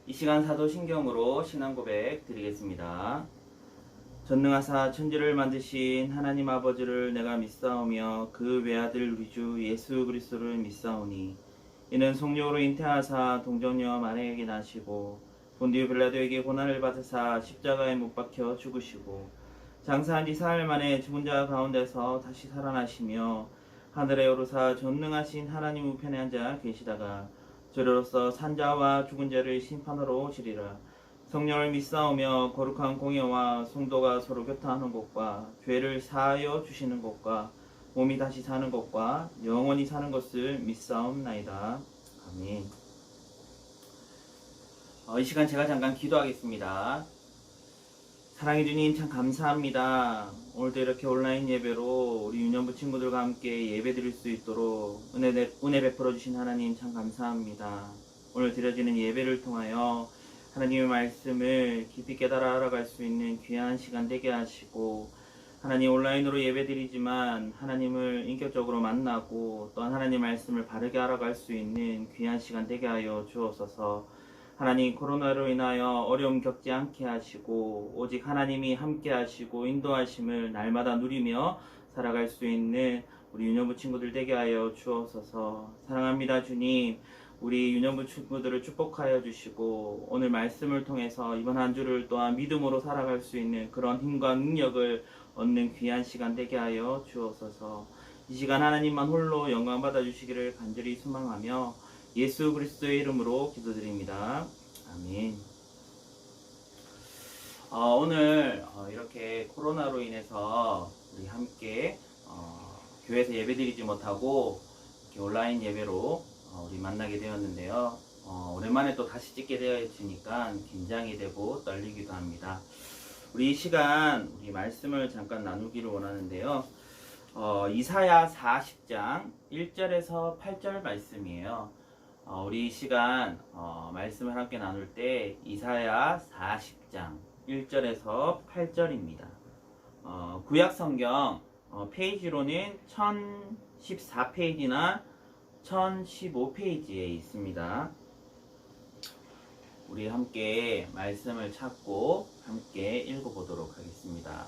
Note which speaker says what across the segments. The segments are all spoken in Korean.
Speaker 1: 이 시간 사도신경으로 신앙 고백 드리겠습니다. 전능하사 천지를 만드신 하나님 아버지를 내가 믿사오며 그 외아들 우리 주 예수 그리스도를 믿사오니 이는 성령으로 잉태하사 동정녀 마리아에게 나시고 본디오 빌라도에게 고난을 받으사 십자가에 못 박혀 죽으시고 장사한 지 사흘 만에 죽은 자 가운데서 다시 살아나시며 하늘에 오르사 전능하신 하나님 우편에 앉아 계시다가 저리로서 산자와 죽은 자를 심판하러 오시리라. 성령을 믿사오며 거룩한 공예와 성도가 서로 교통하는 것과 죄를 사하여 주시는 것과 몸이 다시 사는 것과 영원히 사는 것을 믿사옵나이다. 아멘. 이 시간 제가 잠깐 기도하겠습니다. 사랑해 주님 참 감사합니다. 오늘도 이렇게 온라인 예배로 우리 유년부 친구들과 함께 예배 드릴 수 있도록 은혜 베풀어 주신 하나님 참 감사합니다. 오늘 드려지는 예배를 통하여 하나님의 말씀을 깊이 깨달아 알아갈 수 있는 귀한 시간 되게 하시고, 하나님 온라인으로 예배 드리지만 하나님을 인격적으로 만나고 또한 하나님 말씀을 바르게 알아갈 수 있는 귀한 시간 되게 하여 주옵소서. 하나님 코로나로 인하여 어려움 겪지 않게 하시고 오직 하나님이 함께 하시고 인도하심을 날마다 누리며 살아갈 수 있는 우리 유년부 친구들 되게 하여 주옵소서. 사랑합니다 주님. 우리 유년부 친구들을 축복하여 주시고 오늘 말씀을 통해서 이번 한 주를 또한 믿음으로 살아갈 수 있는 그런 힘과 능력을 얻는 귀한 시간 되게 하여 주옵소서. 이 시간 하나님만 홀로 영광 받아 주시기를 간절히 소망하며 예수 그리스도의 이름으로 기도드립니다. 아멘. 오늘 이렇게 코로나로 인해서 우리 함께 교회에서 예배드리지 못하고 이렇게 온라인 예배로 우리 만나게 되었는데요. 오랜만에 또 다시 찍게 되었으니까 긴장이 되고 떨리기도 합니다. 우리 이 시간 우리 말씀을 잠깐 나누기를 원하는데요. 이사야 40장 1절에서 8절 말씀이에요. 우리 이 시간 말씀을 함께 나눌 때 이사야 40장 1절에서 8절입니다. 구약 성경 페이지로는 1014페이지나 1015페이지에 있습니다. 우리 함께 말씀을 찾고 함께 읽어보도록 하겠습니다.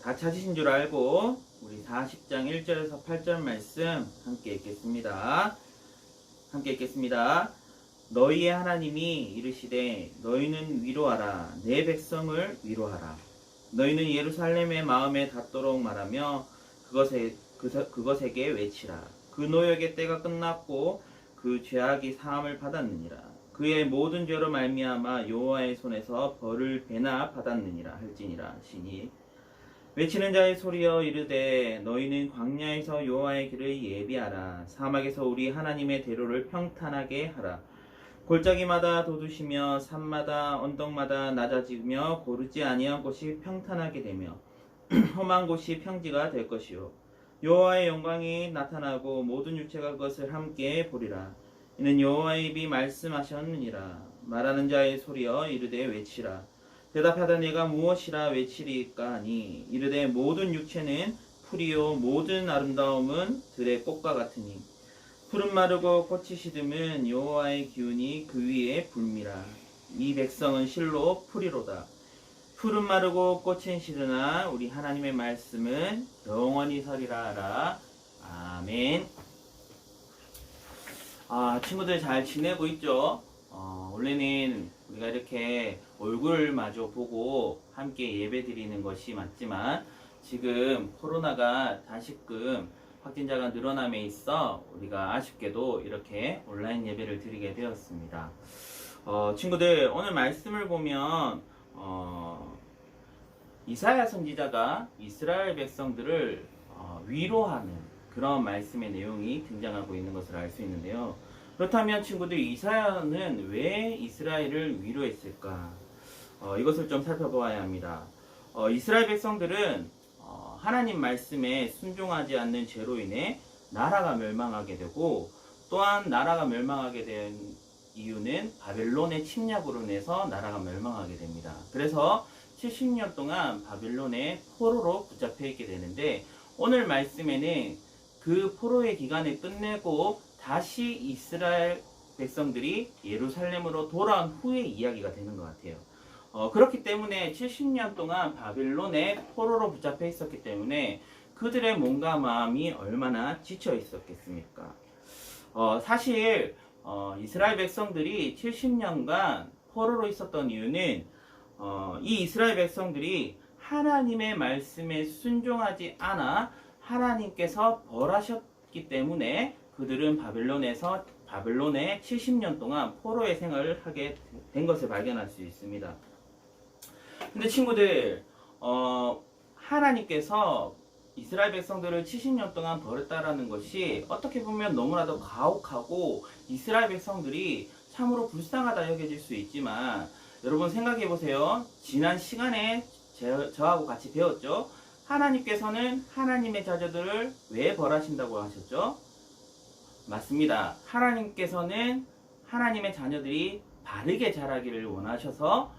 Speaker 1: 다 찾으신 줄 알고 우리 40장 1절에서 8절 말씀 함께 읽겠습니다. 함께 읽겠습니다. 너희의 하나님이 이르시되 너희는 위로하라. 내 백성을 위로하라. 너희는 예루살렘의 마음에 닿도록 말하며 그것에게 외치라. 그 노역의 때가 끝났고 그 죄악이 사함을 받았느니라. 그의 모든 죄로 말미암아 여호와의 손에서 벌을 배나 받았느니라 할지니라 하시니, 외치는 자의 소리여 이르되 너희는 광야에서 여호와의 길을 예비하라. 사막에서 우리 하나님의 대로를 평탄하게 하라. 골짜기마다 돋우시며 산마다 언덕마다 낮아지며 고르지 아니한 곳이 평탄하게 되며 험한 곳이 평지가 될 것이요 여호와의 영광이 나타나고 모든 육체가 그것을 함께 보리라. 이는 여호와의 입이 말씀하셨느니라. 말하는 자의 소리여 이르되 외치라. 대답하다 내가 무엇이라 외치리까 하니, 이르되 모든 육체는 풀이요 모든 아름다움은 들의 꽃과 같으니 풀은 마르고 꽃이 시듬은 여호와의 기운이 그 위에 불미라. 이 백성은 실로 풀이로다. 풀은 마르고 꽃은 시드나 우리 하나님의 말씀은 영원히 서리라 하라. 아멘. 친구들 잘 지내고 있죠? 원래는 우리가 이렇게 얼굴 마저 보고 함께 예배 드리는 것이 맞지만 지금 코로나가 다시금 확진자가 늘어남에 있어 우리가 아쉽게도 이렇게 온라인 예배를 드리게 되었습니다. 친구들 오늘 말씀을 보면 이사야 선지자가 이스라엘 백성들을 위로하는 그런 말씀의 내용이 등장하고 있는 것을 알 수 있는데요. 그렇다면 친구들 이사야는 왜 이스라엘을 위로했을까? 이것을 좀 살펴보아야 합니다. 이스라엘 백성들은 하나님 말씀에 순종하지 않는 죄로 인해 나라가 멸망하게 되고, 또한 나라가 멸망하게 된 이유는 바벨론의 침략으로 인해서 나라가 멸망하게 됩니다. 그래서 70년 동안 바벨론의 포로로 붙잡혀 있게 되는데, 오늘 말씀에는 그 포로의 기간을 끝내고 다시 이스라엘 백성들이 예루살렘으로 돌아온 후의 이야기가 되는 것 같아요. 그렇기 때문에 70년 동안 바빌론의 포로로 붙잡혀 있었기 때문에 그들의 몸과 마음이 얼마나 지쳐 있었겠습니까? 사실 이스라엘 백성들이 70년간 포로로 있었던 이유는 이 이스라엘 백성들이 하나님의 말씀에 순종하지 않아 하나님께서 벌하셨기 때문에 그들은 바빌론에 70년 동안 포로의 생활을 하게 된 것을 발견할 수 있습니다. 근데 친구들, 하나님께서 이스라엘 백성들을 70년 동안 버렸다라는 것이 어떻게 보면 너무나도 가혹하고 이스라엘 백성들이 참으로 불쌍하다 여겨질 수 있지만, 여러분 생각해 보세요. 지난 시간에 저하고 같이 배웠죠. 하나님께서는 하나님의 자녀들을 왜 벌하신다고 하셨죠? 맞습니다. 하나님께서는 하나님의 자녀들이 바르게 자라기를 원하셔서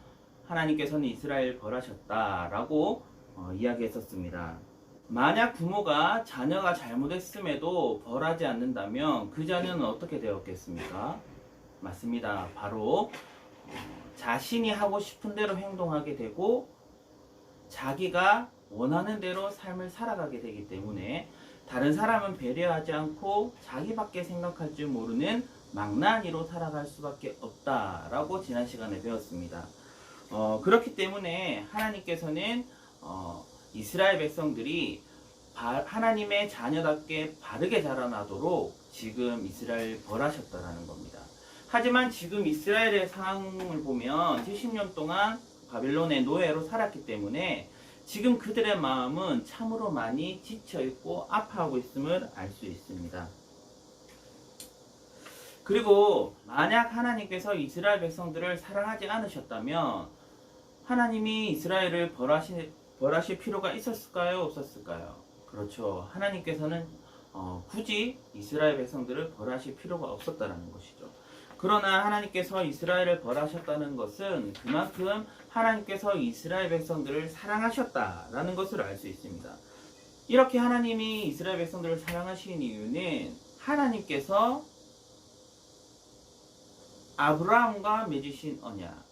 Speaker 1: 하나님께서는 이스라엘을 벌하셨다라고 이야기했었습니다. 만약 부모가 자녀가 잘못했음에도 벌하지 않는다면 그 자녀는 어떻게 되었겠습니까? 맞습니다. 바로 자신이 하고 싶은 대로 행동하게 되고 자기가 원하는 대로 삶을 살아가게 되기 때문에 다른 사람은 배려하지 않고 자기밖에 생각할 줄 모르는 망나니로 살아갈 수밖에 없다라고 지난 시간에 배웠습니다. 그렇기 때문에 하나님께서는 이스라엘 백성들이 하나님의 자녀답게 바르게 자라나도록 지금 이스라엘을 벌하셨다라는 겁니다. 하지만 지금 이스라엘의 상황을 보면 70년 동안 바빌론의 노예로 살았기 때문에 지금 그들의 마음은 참으로 많이 지쳐있고 아파하고 있음을 알 수 있습니다. 그리고 만약 하나님께서 이스라엘 백성들을 사랑하지 않으셨다면 하나님이 이스라엘을 벌하실 필요가 있었을까요? 없었을까요? 그렇죠. 하나님께서는 굳이 이스라엘 백성들을 벌하실 필요가 없었다는 것이죠. 그러나 하나님께서 이스라엘을 벌하셨다는 것은 그만큼 하나님께서 이스라엘 백성들을 사랑하셨다라는 것을 알 수 있습니다. 이렇게 하나님이 이스라엘 백성들을 사랑하신 이유는 하나님께서 아브라함과 맺으신 언약,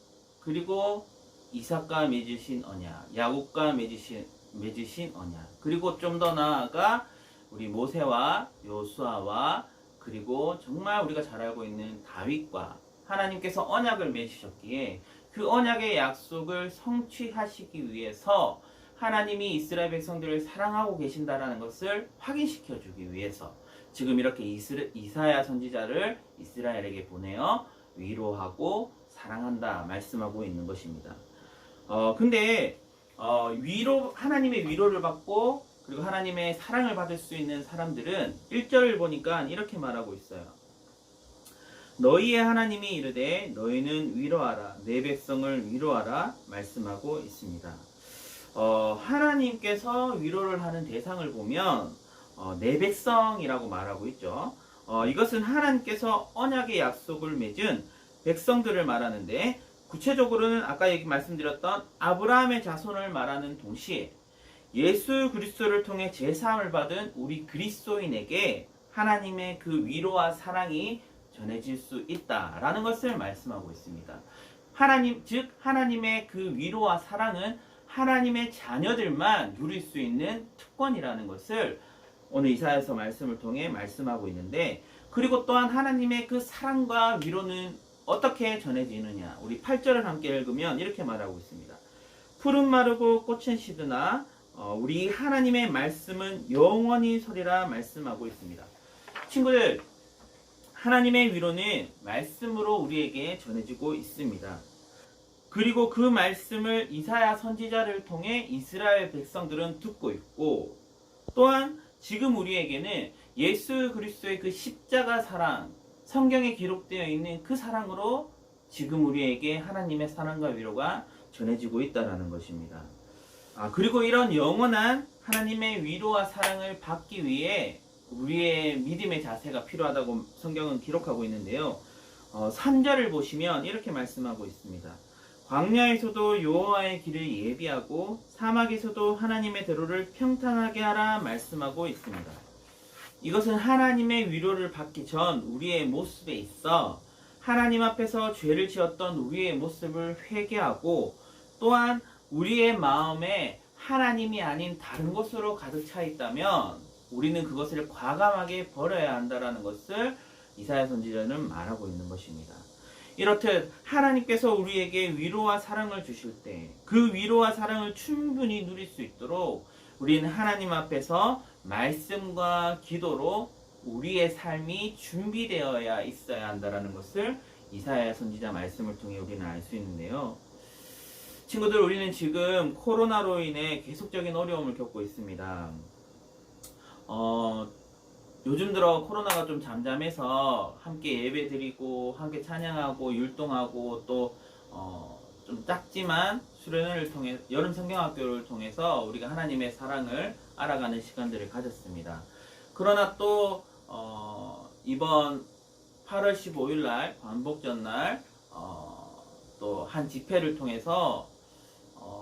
Speaker 1: 그리고 이삭과 맺으신 언약, 야곱과 맺으신 언약, 그리고 좀 더 나아가 우리 모세와 요수아와 그리고 정말 우리가 잘 알고 있는 다윗과 하나님께서 언약을 맺으셨기에 그 언약의 약속을 성취하시기 위해서 하나님이 이스라엘 백성들을 사랑하고 계신다라는 것을 확인시켜 주기 위해서 지금 이렇게 이사야 선지자를 이스라엘에게 보내어 위로하고 사랑한다 말씀하고 있는 것입니다. 근데 하나님의 위로를 받고 그리고 하나님의 사랑을 받을 수 있는 사람들은 1절을 보니까 이렇게 말하고 있어요. 너희의 하나님이 이르되 너희는 위로하라, 내 백성을 위로하라 말씀하고 있습니다. 하나님께서 위로를 하는 대상을 보면 내 백성이라고 말하고 있죠. 이것은 하나님께서 언약의 약속을 맺은 백성들을 말하는데 구체적으로는 아까 말씀드렸던 아브라함의 자손을 말하는 동시에 예수 그리스도를 통해 제사함을 받은 우리 그리스도인에게 하나님의 그 위로와 사랑이 전해질 수 있다라는 것을 말씀하고 있습니다. 즉 하나님의 그 위로와 사랑은 하나님의 자녀들만 누릴 수 있는 특권이라는 것을 오늘 이사야서 말씀을 통해 말씀하고 있는데, 그리고 또한 하나님의 그 사랑과 위로는 어떻게 전해지느냐, 우리 8절을 함께 읽으면 이렇게 말하고 있습니다. 푸른 마르고 꽃은 시드나 우리 하나님의 말씀은 영원히 서리라 말씀하고 있습니다. 친구들, 하나님의 위로는 말씀으로 우리에게 전해지고 있습니다. 그리고 그 말씀을 이사야 선지자를 통해 이스라엘 백성들은 듣고 있고, 또한 지금 우리에게는 예수 그리스도의 그 십자가 사랑, 성경에 기록되어 있는 그 사랑으로 지금 우리에게 하나님의 사랑과 위로가 전해지고 있다는 것입니다. 그리고 이런 영원한 하나님의 위로와 사랑을 받기 위해 우리의 믿음의 자세가 필요하다고 성경은 기록하고 있는데요. 3절을 보시면 이렇게 말씀하고 있습니다. 광야에서도 여호와의 길을 예비하고 사막에서도 하나님의 대로를 평탄하게 하라 말씀하고 있습니다. 이것은 하나님의 위로를 받기 전 우리의 모습에 있어 하나님 앞에서 죄를 지었던 우리의 모습을 회개하고 또한 우리의 마음에 하나님이 아닌 다른 것으로 가득 차 있다면 우리는 그것을 과감하게 버려야 한다라는 것을 이사야 선지자는 말하고 있는 것입니다. 이렇듯 하나님께서 우리에게 위로와 사랑을 주실 때 그 위로와 사랑을 충분히 누릴 수 있도록 우리는 하나님 앞에서 말씀과 기도로 우리의 삶이 준비되어야 있어야 한다는 것을 이사야 선지자 말씀을 통해 우리는 알 수 있는데요. 친구들, 우리는 지금 코로나로 인해 계속적인 어려움을 겪고 있습니다. 요즘 들어 코로나가 좀 잠잠해서 함께 예배 드리고 함께 찬양하고 율동하고 또 좀 작지만 수련회를 통해 여름 성경학교를 통해서 우리가 하나님의 사랑을 알아가는 시간들을 가졌습니다. 그러나 또 이번 8월 15일 날 광복절 날 또 한 집회를 통해서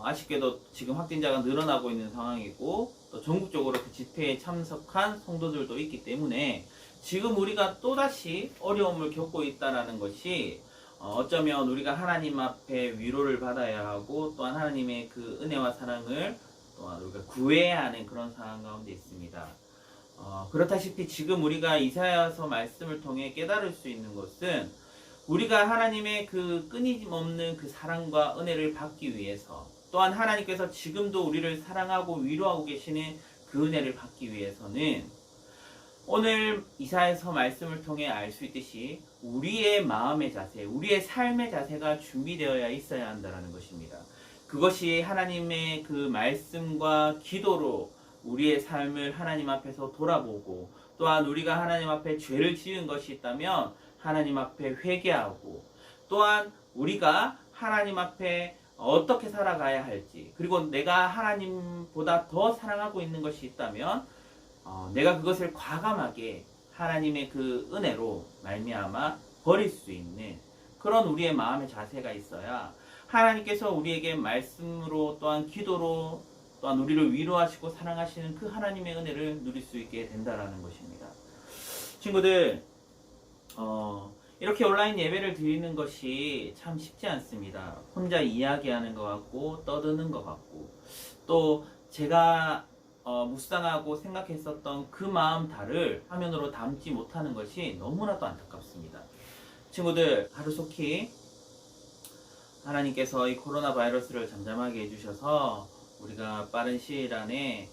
Speaker 1: 아쉽게도 지금 확진자가 늘어나고 있는 상황이고 또 전국적으로 그 집회에 참석한 성도들도 있기 때문에 지금 우리가 또다시 어려움을 겪고 있다는 것이 어쩌면 우리가 하나님 앞에 위로를 받아야 하고 또한 하나님의 그 은혜와 사랑을 또한 우리가 구해야 하는 그런 상황 가운데 있습니다. 그렇다시피 지금 우리가 이사야서 말씀을 통해 깨달을 수 있는 것은 우리가 하나님의 그 끊임없는 그 사랑과 은혜를 받기 위해서 또한 하나님께서 지금도 우리를 사랑하고 위로하고 계시는 그 은혜를 받기 위해서는 오늘 이사야서 말씀을 통해 알 수 있듯이 우리의 마음의 자세, 우리의 삶의 자세가 준비되어야 있어야 한다는 것입니다. 그것이 하나님의 그 말씀과 기도로 우리의 삶을 하나님 앞에서 돌아보고 또한 우리가 하나님 앞에 죄를 지은 것이 있다면 하나님 앞에 회개하고 또한 우리가 하나님 앞에 어떻게 살아가야 할지 그리고 내가 하나님보다 더 사랑하고 있는 것이 있다면 내가 그것을 과감하게 하나님의 그 은혜로 말미암아 버릴 수 있는 그런 우리의 마음의 자세가 있어야 하나님께서 우리에게 말씀으로 또한 기도로 또한 우리를 위로하시고 사랑하시는 그 하나님의 은혜를 누릴 수 있게 된다라는 것입니다. 친구들, 이렇게 온라인 예배를 드리는 것이 참 쉽지 않습니다. 혼자 이야기하는 것 같고 떠드는 것 같고 또 제가 묵상하고 생각했었던 그 마음다를 화면으로 담지 못하는 것이 너무나도 안타깝습니다. 친구들, 하루속히 하나님께서 이 코로나 바이러스를 잠잠하게 해주셔서 우리가 빠른 시일 안에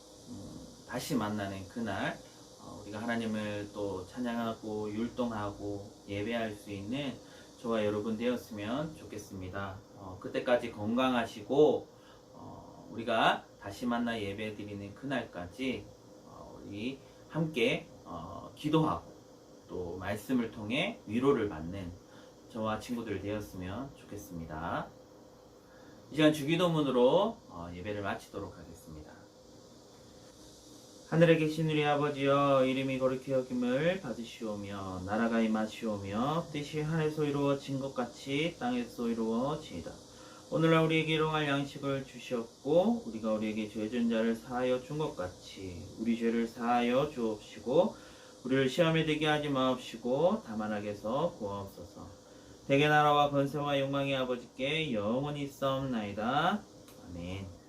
Speaker 1: 다시 만나는 그날 우리가 하나님을 또 찬양하고 율동하고 예배할 수 있는 저와 여러분 되었으면 좋겠습니다. 그때까지 건강하시고 우리가 다시 만나 예배 드리는 그날까지 우리 함께 기도하고 또 말씀을 통해 위로를 받는 저와 친구들 되었으면 좋겠습니다. 이 시간 주기도문으로 예배를 마치도록 하겠습니다. 하늘에 계신 우리 아버지여, 이름이 거룩히 여김을 받으시오며 나라가 임하시오며 뜻이 하늘에서 이루어진 것 같이 땅에서 이루어지이다. 오늘날 우리에게 일용할 양식을 주시옵고 우리가 우리에게 죄진 자를 사하여 준 것 같이 우리 죄를 사하여 주옵시고 우리를 시험에 들게 하지 마옵시고 다만 악에서 구하옵소서. 대개 나라와 권세와 영광의 아버지께 영원히 있사옵나이다. 아멘.